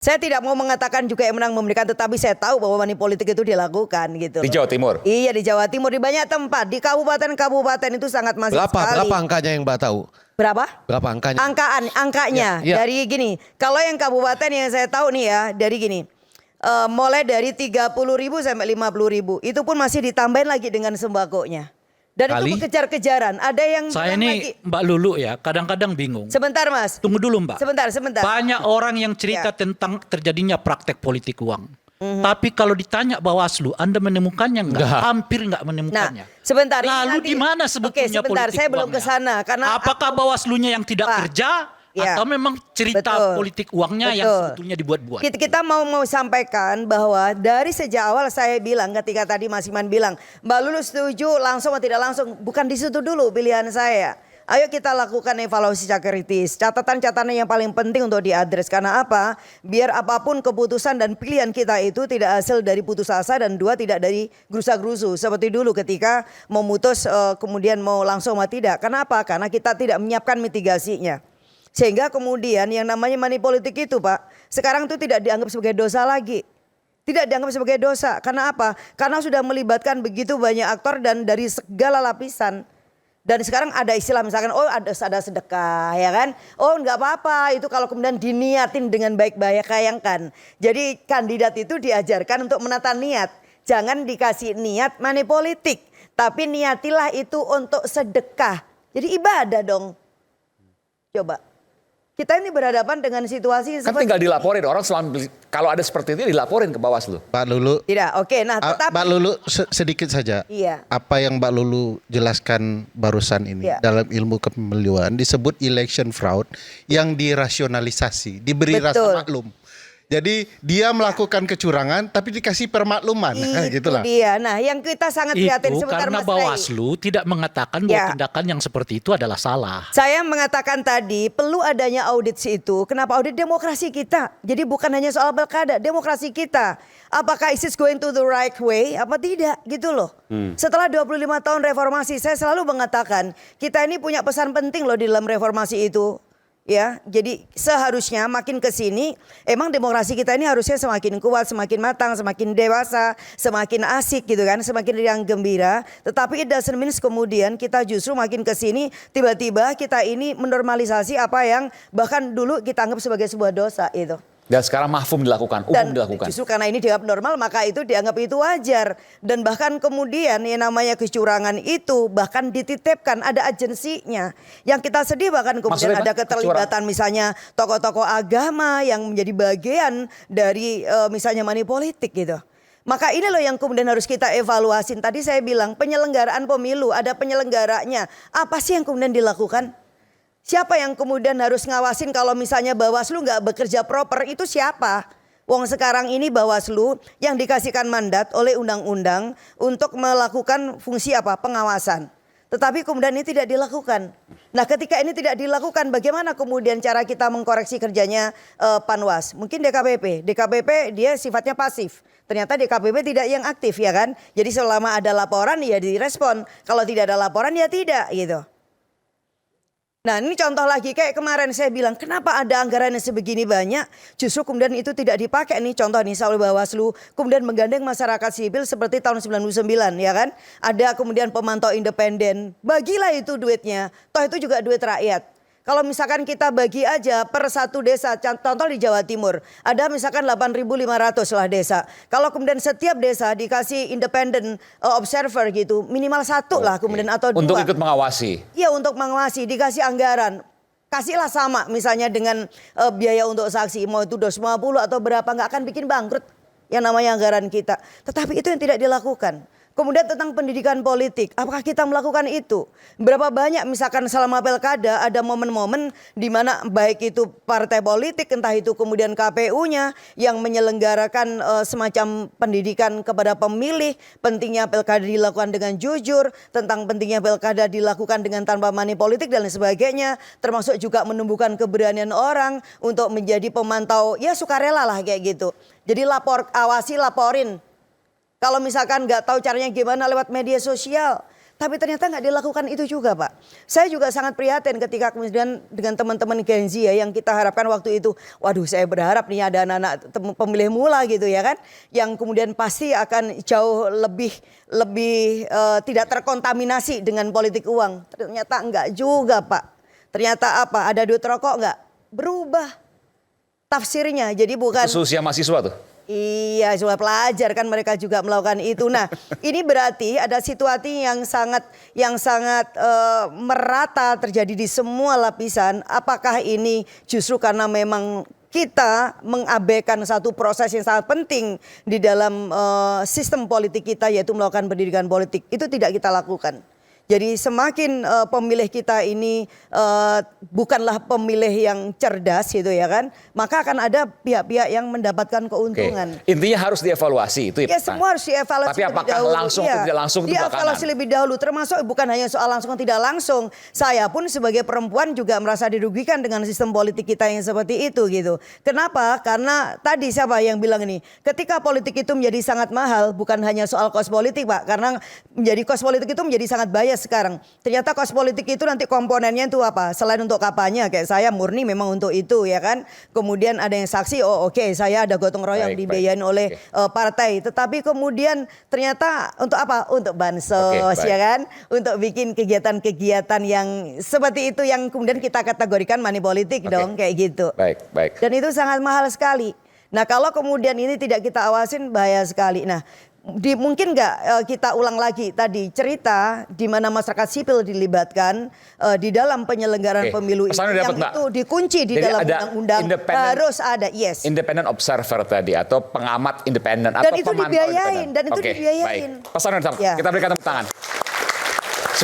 Saya tidak mau mengatakan juga yang menang memberikan, tetapi saya tahu bahwa money politik itu dilakukan gitu. Di Jawa Timur? Iya, di Jawa Timur, di banyak tempat, di kabupaten-kabupaten itu sangat masif sekali. Berapa angkanya yang Mbak tahu? Berapa? Berapa angkanya? Angkanya Ya. dari gini. Kalau yang kabupaten yang saya tahu nih ya, dari gini. Mulai dari 30.000 sampai 50.000. Itu pun masih ditambahin lagi dengan sembakonya. Dan Kali? itu kejar-kejaran. Ada yang Saya bilang ini lagi, Mbak Lulu ya, kadang-kadang bingung. sebentar Mas. Tunggu dulu Mbak. Sebentar. Banyak orang yang cerita tentang terjadinya praktek politik uang. Tapi kalau ditanya Bawaslu, Anda menemukannya enggak? Hampir enggak menemukannya. Nah, sebentar. Lalu di mana sebetulnya Oke, sebentar, politik saya belum uangnya? ke sana karena Apakah Bawaslunya yang tidak Pak, kerja ya. atau memang cerita Betul. politik uangnya yang Betul. sebetulnya dibuat-buat? Kita mau sampaikan bahwa dari sejak awal saya bilang, ketika tadi Mas Iman bilang Mbak Lulu setuju langsung atau tidak langsung, bukan di situ dulu pilihan saya. Ayo kita lakukan evaluasi secara kritis. Catatan-catatan yang paling penting untuk diadres. Karena apa? Biar apapun keputusan dan pilihan kita itu tidak hasil dari putus asa, dan dua, tidak dari gerusa-gerusu. Seperti dulu ketika memutus kemudian mau langsung atau tidak. Kenapa? Karena kita tidak menyiapkan mitigasinya. Sehingga kemudian yang namanya money politik itu Pak, sekarang itu tidak dianggap sebagai dosa lagi. Tidak dianggap sebagai dosa. Karena apa? Karena sudah melibatkan begitu banyak aktor dan dari segala lapisan. Dan sekarang ada istilah misalkan, oh ada sedekah ya kan. Oh nggak apa-apa itu kalau kemudian diniatin dengan baik-baik, bayangkan. Jadi kandidat itu diajarkan untuk menata niat. Jangan dikasih niat money politik. Tapi niatilah itu untuk sedekah. Jadi ibadah dong. Coba. Kita ini berhadapan dengan situasi Kan seperti tinggal dilaporin, orang kalau ada seperti itu dilaporin ke Bawaslu. Mbak Lulu. tidak. Oke, nah tetapi Mbak Lulu sedikit saja. Iya. Apa yang Mbak Lulu jelaskan barusan ini Iya. dalam ilmu kepemiluan disebut election fraud yang dirasionalisasi, diberi Betul. rasa maklum. Jadi dia melakukan kecurangan tapi dikasih permakluman. itu Gitulah. dia. Nah, yang kita sangat prihatin Itu sebentar karena Mas Ray. Bawaslu tidak mengatakan bahwa Ya. tindakan yang seperti itu adalah salah. Saya mengatakan tadi perlu adanya audit itu. Kenapa audit demokrasi kita? Jadi bukan hanya soal pilkada, demokrasi kita. Apakah is it going to the right way? Apa tidak gitu loh. Setelah 25 tahun reformasi, saya selalu mengatakan kita ini punya pesan penting loh di dalam reformasi itu. Ya, jadi seharusnya makin ke sini emang demokrasi kita ini harusnya semakin kuat, semakin matang, semakin dewasa, semakin asik gitu kan, semakin riang gembira. Tetapi it doesn't mean kemudian kita justru makin ke sini tiba-tiba kita ini menormalisasi apa yang bahkan dulu kita anggap sebagai sebuah dosa itu. Dan sekarang mahfum dilakukan, umum dilakukan. Justru karena ini dianggap normal, maka itu dianggap itu wajar. Dan bahkan kemudian yang namanya kecurangan itu bahkan dititipkan, ada agensinya. Yang kita sedih bahkan kemudian Maksudnya ada keterlibatan misalnya tokoh-tokoh agama yang menjadi bagian dari misalnya money politik gitu. Maka ini loh yang kemudian harus kita evaluasi. Tadi saya bilang penyelenggaraan pemilu, ada penyelenggaranya. Apa sih yang kemudian dilakukan? Siapa yang kemudian harus ngawasin kalau misalnya Bawaslu nggak bekerja proper, itu siapa? Wong sekarang ini Bawaslu yang dikasihkan mandat oleh undang-undang untuk melakukan fungsi apa? Pengawasan. Tetapi kemudian ini tidak dilakukan. Nah ketika ini tidak dilakukan, bagaimana kemudian cara kita mengkoreksi kerjanya Panwas? Mungkin DKPP dia sifatnya pasif. Ternyata DKPP tidak yang aktif ya kan. Jadi selama ada laporan ya direspon. Kalau tidak ada laporan ya tidak gitu. Nah ini contoh lagi kayak kemarin saya bilang kenapa ada anggaran yang sebegini banyak justru kemudian itu tidak dipakai nih contoh nih oleh Bawaslu kemudian menggandeng masyarakat sipil seperti tahun 99 ya kan. Ada kemudian pemantau independen, bagilah itu duitnya, toh itu juga duit rakyat. Kalau misalkan kita bagi aja per satu desa, contoh di Jawa Timur, ada misalkan 8.500 lah desa. Kalau kemudian setiap desa dikasih independent observer gitu, minimal satu lah kemudian atau dua. Untuk ikut mengawasi. Iya untuk mengawasi, dikasih anggaran. Kasihlah sama misalnya dengan biaya untuk saksi, mau itu 250 atau berapa, nggak akan bikin bangkrut yang namanya anggaran kita. Tetapi itu yang tidak dilakukan. Kemudian tentang pendidikan politik, apakah kita melakukan itu? Berapa banyak misalkan selama pilkada ada momen-momen di mana baik itu partai politik, entah itu kemudian KPU-nya yang menyelenggarakan semacam pendidikan kepada pemilih, pentingnya pilkada dilakukan dengan jujur, tentang pentingnya pilkada dilakukan dengan tanpa money politik dan lain sebagainya, termasuk juga menumbuhkan keberanian orang untuk menjadi pemantau, ya sukarela lah kayak gitu. Jadi awasi, laporin. Kalau misalkan nggak tahu caranya gimana lewat media sosial. Tapi ternyata nggak dilakukan itu juga, Pak. Saya juga sangat prihatin ketika kemudian dengan teman-teman Gen Z ya, yang kita harapkan waktu itu, waduh saya berharap nih ada anak-anak pemilih mula gitu ya kan, yang kemudian pasti akan jauh lebih tidak terkontaminasi dengan politik uang. Ternyata enggak juga, Pak. Ternyata apa? Ada duit rokok enggak? Berubah tafsirnya. Jadi bukan Khususnya mahasiswa tuh. iya, cuma pelajar kan mereka juga melakukan itu. Nah, ini berarti ada situasi yang sangat merata terjadi di semua lapisan. Apakah ini justru karena memang kita mengabaikan satu proses yang sangat penting di dalam sistem politik kita, yaitu melakukan pendidikan politik. Itu tidak kita lakukan. Jadi semakin pemilih kita ini bukanlah pemilih yang cerdas gitu ya kan, maka akan ada pihak-pihak yang mendapatkan keuntungan. Oke. Intinya harus dievaluasi itu Ya semua harus dievaluasi Tapi lebih apakah dahulu. langsung atau tidak langsung itu Dievaluasi belakangan. lebih dahulu, termasuk bukan hanya soal langsung atau tidak langsung. Saya pun sebagai perempuan juga merasa dirugikan dengan sistem politik kita yang seperti itu gitu. Kenapa? Karena tadi siapa yang bilang ini, ketika politik itu menjadi sangat mahal, bukan hanya soal kos politik Pak, karena menjadi kos politik itu menjadi sangat bias sekarang. Ternyata kos politik itu nanti komponennya itu apa? Selain untuk kampanye, kayak saya murni memang untuk itu ya kan. Kemudian ada yang saksi, oh oke, saya ada gotong royong Baik, dibiayain oleh partai. Tetapi kemudian ternyata untuk apa? Untuk bansos Oke, ya kan? Untuk bikin kegiatan-kegiatan yang seperti itu yang kemudian kita kategorikan money politik dong kayak gitu. Baik. Dan itu sangat mahal sekali. Nah kalau kemudian ini tidak kita awasin bahaya sekali. Nah mungkin nggak kita ulang lagi tadi cerita di mana masyarakat sipil dilibatkan di dalam penyelenggaraan pemilu itu, Pesannya dapat, yang Mbak. itu dikunci di Jadi dalam ada undang-undang harus ada, yes. Independent observer tadi atau pengamat independen Dan atau itu pemantau dibiayain, independen. dan itu Oke, dibiayain. baik. Pesannya dapat. Ya. Kita berikan tepuk tangan.